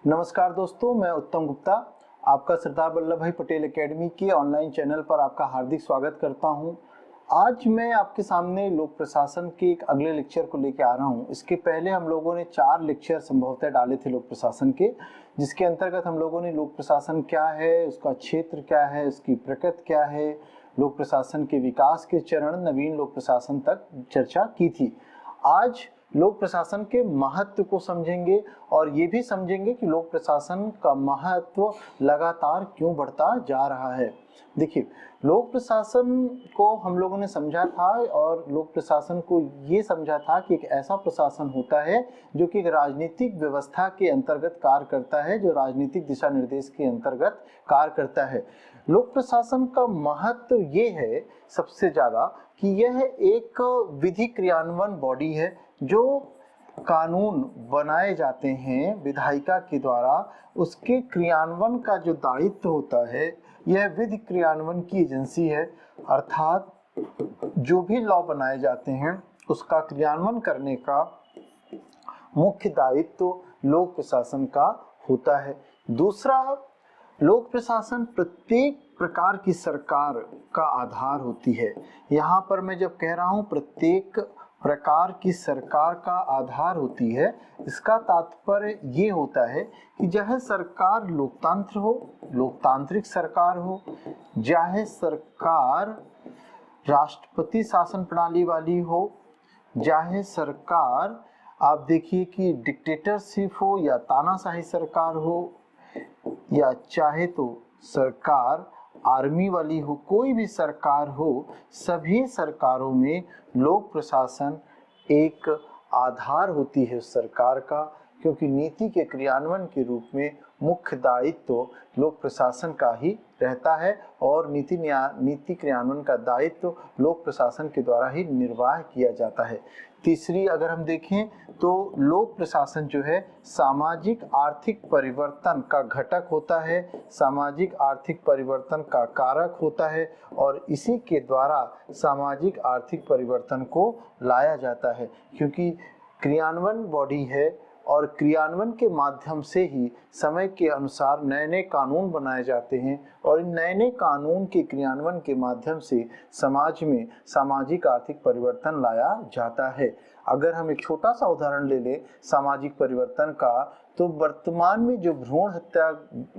नमस्कार दोस्तों, मैं उत्तम गुप्ता आपका सरदार वल्लभ भाई पटेल एकेडमी के ऑनलाइन चैनल पर आपका हार्दिक स्वागत करता हूं। आज मैं आपके सामने लोक प्रशासन के एक अगले लेक्चर को लेकर आ रहा हूं। इसके पहले हम लोगों ने 4 लेक्चर संभवतः डाले थे लोक प्रशासन के, जिसके अंतर्गत हम लोगों ने लोक प्रशासन क्या है, उसका क्षेत्र क्या है, उसकी प्रकृति क्या है, लोक प्रशासन के विकास के चरण, नवीन लोक प्रशासन तक चर्चा की थी। आज लोक प्रशासन के महत्व को समझेंगे और ये भी समझेंगे कि लोक प्रशासन का महत्व लगातार क्यों बढ़ता जा रहा है। देखिए, लोक प्रशासन को हम लोगों ने समझा था और लोक प्रशासन को ये समझा था कि एक ऐसा प्रशासन होता है जो कि एक राजनीतिक व्यवस्था के अंतर्गत कार्य करता है, जो राजनीतिक दिशा निर्देश के अंतर्गत कार्य करता है। लोक प्रशासन का महत्व ये है सबसे ज्यादा कि यह एक विधि क्रियान्वयन बॉडी है। जो कानून बनाए जाते हैं विधायिका के द्वारा, उसके क्रियान्वयन का जो दायित्व होता है यह विधि क्रियान्वयन की एजेंसी है। अर्थात जो भी लॉ बनाए जाते हैं उसका क्रियान्वयन करने का मुख्य दायित्व लोक प्रशासन का होता है। दूसरा, लोक प्रशासन प्रत्येक प्रकार की सरकार का आधार होती है। यहाँ पर मैं जब कह रहा हूँ प्रत्येक प्रकार की सरकार का आधार होती है, इसका तात्पर्य ये होता है कि चाहे सरकार लोकतंत्र हो, लोकतांत्रिक सरकार हो, चाहे सरकार राष्ट्रपति शासन प्रणाली वाली हो, चाहे सरकार आप देखिए कि डिक्टेटरशिप हो या तानाशाही सरकार हो, या चाहे तो सरकार आर्मी वाली हो, कोई भी सरकार हो, सभी सरकारों में लोक प्रशासन एक आधार होती है उस सरकार का, क्योंकि नीति के क्रियान्वयन के रूप में मुख्य दायित्व लोक प्रशासन का ही रहता है और नीति क्रियान्वयन का दायित्व लोक प्रशासन के द्वारा ही निर्वाह किया जाता है। तीसरी अगर हम देखें तो लोक प्रशासन जो है सामाजिक आर्थिक परिवर्तन का घटक होता है, सामाजिक आर्थिक परिवर्तन का कारक होता है और इसी के द्वारा सामाजिक आर्थिक परिवर्तन को लाया जाता है, क्योंकि क्रियान्वयन बॉडी है और क्रियान्वयन के माध्यम से ही समय के अनुसार नए नए कानून बनाए जाते हैं और इन नए नए कानून के क्रियान्वयन के माध्यम से समाज में सामाजिक आर्थिक परिवर्तन लाया जाता है। अगर हम एक छोटा सा उदाहरण ले लें सामाजिक परिवर्तन का, तो वर्तमान में जो भ्रूण हत्या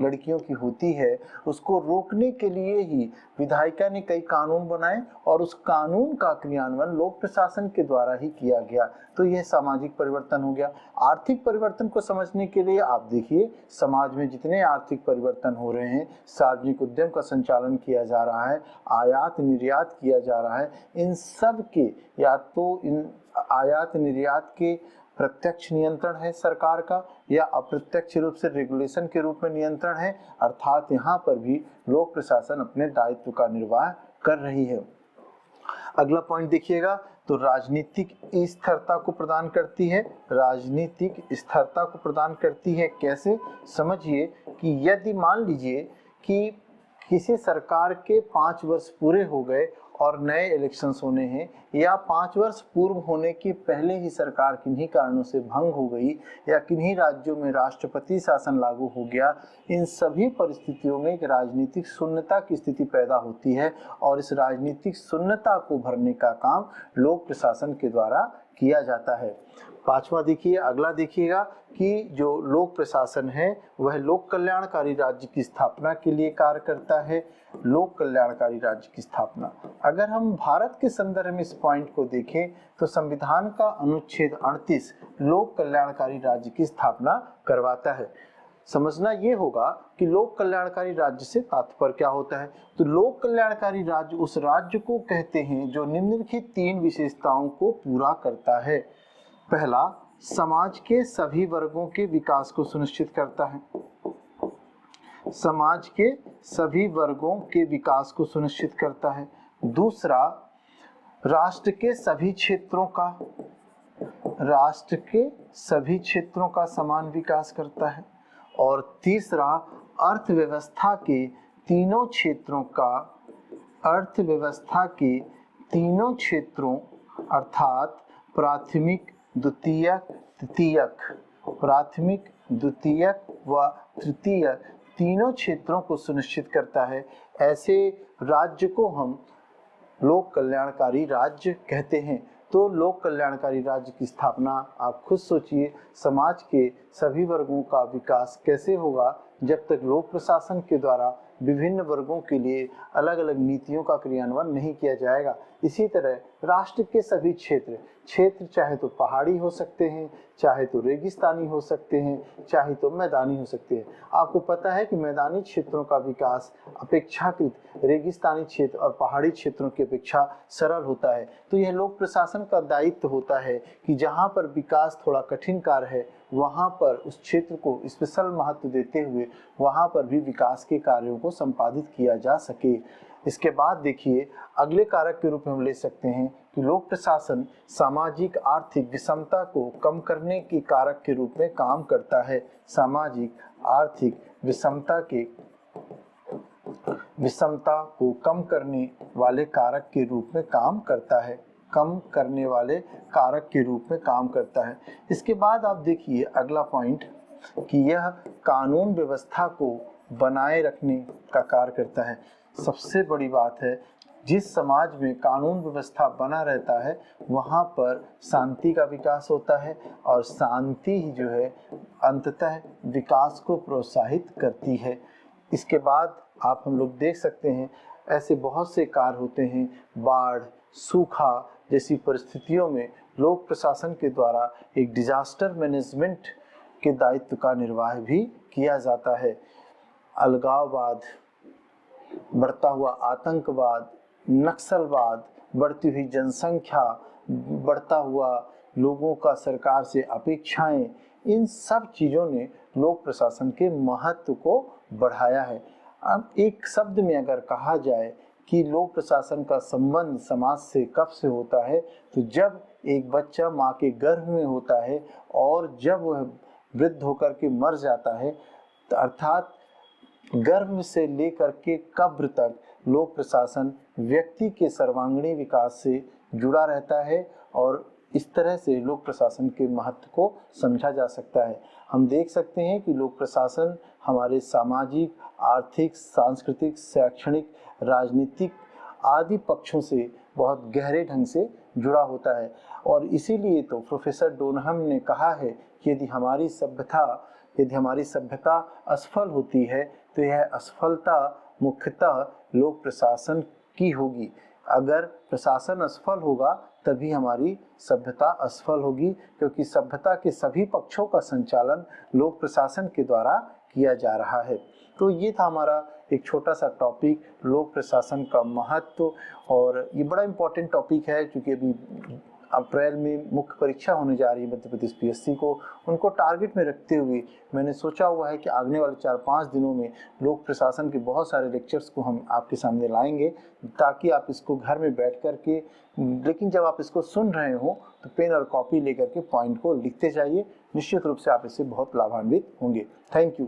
लड़कियों की होती है उसको रोकने के लिए ही विधायिका ने कई कानून बनाए और उस कानून का क्रियान्वयन लोक प्रशासन के द्वारा ही किया गया। तो यह सामाजिक परिवर्तन हो गया। आर्थिक परिवर्तन को समझने के लिए आप देखिए समाज में जितने आर्थिक परिवर्तन हो रहे हैं, सार्वजनिक उद्यम का संचालन किया जा रहा है, आयात निर्यात किया जा रहा है, इन सब के या तो इन आयात निर्यात के प्रत्यक्ष नियंत्रण है सरकार का या अप्रत्यक्ष रूप से रेगुलेशन के रूप में नियंत्रण है। अर्थात यहाँ पर भी लोक प्रशासन अपने दायित्व का निर्वाह कर रही है। अगला पॉइंट देखिएगा तो राजनीतिक स्थिरता को प्रदान करती है। राजनीतिक स्थिरता को प्रदान करती है कैसे, समझिए कि यदि मान लीजिए कि किसी सरकार के 5 वर्ष पूरे हो गए और नए इलेक्शंस होने हैं, या 5 वर्ष पूर्व होने के पहले ही सरकार किन्हीं कारणों से भंग हो गई या किन्हीं राज्यों में राष्ट्रपति शासन लागू हो गया, इन सभी परिस्थितियों में एक राजनीतिक शून्यता की स्थिति पैदा होती है और इस राजनीतिक शून्यता को भरने का काम लोक प्रशासन के द्वारा किया जाता है। पांचवा देखिए, अगला देखिएगा कि जो लोक प्रशासन है वह लोक कल्याणकारी राज्य की स्थापना के लिए कार्य करता है। लोक कल्याणकारी राज्य की स्थापना, अगर हम भारत के संदर्भ में इस पॉइंट को देखें तो संविधान का अनुच्छेद 38 लोक कल्याणकारी राज्य की स्थापना करवाता है। समझना ये होगा कि लोक कल्याणकारी राज्य से तात्पर्य क्या होता है। तो लोक कल्याणकारी राज्य उस राज्य को कहते हैं जो निम्नलिखित 3 विशेषताओं को पूरा करता है। पहला, समाज के सभी वर्गों के विकास को सुनिश्चित करता है। समाज के सभी वर्गों के विकास को सुनिश्चित करता है। दूसरा, राष्ट्र के सभी क्षेत्रों का समान विकास करता है। और तीसरा, अर्थव्यवस्था के तीनों क्षेत्रों अर्थात प्राथमिक, द्वितीयक, तृतीयक प्राथमिक, द्वितीयक व तृतीय तीनों क्षेत्रों को सुनिश्चित करता है। ऐसे राज्य को हम लोक कल्याणकारी राज्य कहते हैं। तो लोक कल्याणकारी राज्य की स्थापना आप खुद सोचिए, समाज के सभी वर्गों का विकास कैसे होगा जब तक लोक प्रशासन के द्वारा विभिन्न वर्गों के लिए अलग अलग नीतियों का क्रियान्वयन नहीं किया जाएगा। इसी तरह राष्ट्र के सभी क्षेत्र चाहे तो पहाड़ी हो सकते हैं, चाहे तो रेगिस्तानी हो सकते हैं, चाहे तो मैदानी हो सकते हैं। आपको पता है कि मैदानी क्षेत्रों का विकास अपेक्षाकृत रेगिस्तानी क्षेत्र और पहाड़ी क्षेत्रों की अपेक्षा सरल होता है। तो यह लोक प्रशासन का दायित्व होता है कि जहाँ पर विकास थोड़ा कठिन कार्य है वहाँ पर उस क्षेत्र को स्पेशल महत्व देते हुए वहाँ पर भी विकास के कार्यों को संपादित किया जा सके। इसके बाद देखिए, अगले कारक के रूप में हम ले सकते हैं कि लोक प्रशासन सामाजिक आर्थिक विषमता को कम करने के कारक के रूप में काम करता है। सामाजिक आर्थिक विषमता को कम करने वाले कारक के रूप में काम करता है, इसके बाद आप देखिए अगला पॉइंट कि यह कानून व्यवस्था को बनाए रखने का कार्य करता है। सबसे बड़ी बात है, जिस समाज में कानून व्यवस्था बना रहता है वहाँ पर शांति का विकास होता है और शांति ही जो है अंततः विकास को प्रोत्साहित करती है। इसके बाद हम लोग देख सकते हैं ऐसे बहुत से कार्य होते हैं। बाढ़, सूखा जैसी परिस्थितियों में लोक प्रशासन के द्वारा एक डिजास्टर मैनेजमेंट के दायित्व का निर्वाह भी किया जाता है। अलगाववाद, बढ़ता हुआ आतंकवाद, नक्सलवाद, बढ़ती हुई जनसंख्या, बढ़ता हुआ लोगों का सरकार से अपेक्षाएं, इन सब चीज़ों ने लोक प्रशासन के महत्व को बढ़ाया है। अब एक शब्द में अगर कहा जाए कि लोक प्रशासन का संबंध समाज से कब से होता है, तो जब एक बच्चा माँ के गर्भ में होता है और जब वह वृद्ध होकर के मर जाता है, तो अर्थात गर्भ से लेकर के कब्र तक लोक प्रशासन व्यक्ति के सर्वांगीण विकास से जुड़ा रहता है और इस तरह से लोक प्रशासन के महत्व को समझा जा सकता है। हम देख सकते हैं कि लोक प्रशासन हमारे सामाजिक, आर्थिक, सांस्कृतिक, शैक्षणिक, राजनीतिक आदि पक्षों से बहुत गहरे ढंग से जुड़ा होता है और इसीलिए तो प्रोफेसर डोनहम ने कहा है कि यदि हमारी सभ्यता असफल होती है तो यह असफलता मुख्यतः लोक प्रशासन की होगी। अगर प्रशासन असफल होगा तभी हमारी सभ्यता असफल होगी, क्योंकि सभ्यता के सभी पक्षों का संचालन लोक प्रशासन के द्वारा किया जा रहा है। तो ये था हमारा एक छोटा सा टॉपिक, लोक प्रशासन का महत्व। और ये बड़ा इम्पोर्टेंट टॉपिक है क्योंकि अभी अप्रैल में मुख्य परीक्षा होने जा रही है मध्य प्रदेश पीएससी को। उनको टारगेट में रखते हुए मैंने सोचा हुआ है कि आने वाले 4-5 दिनों में लोक प्रशासन के बहुत सारे लेक्चर्स को हम आपके सामने लाएंगे, ताकि आप इसको घर में बैठ कर के, लेकिन जब आप इसको सुन रहे हो तो पेन और कॉपी लेकर के पॉइंट को लिखते जाइए। निश्चित रूप से आप इससे बहुत लाभान्वित होंगे। Thank you.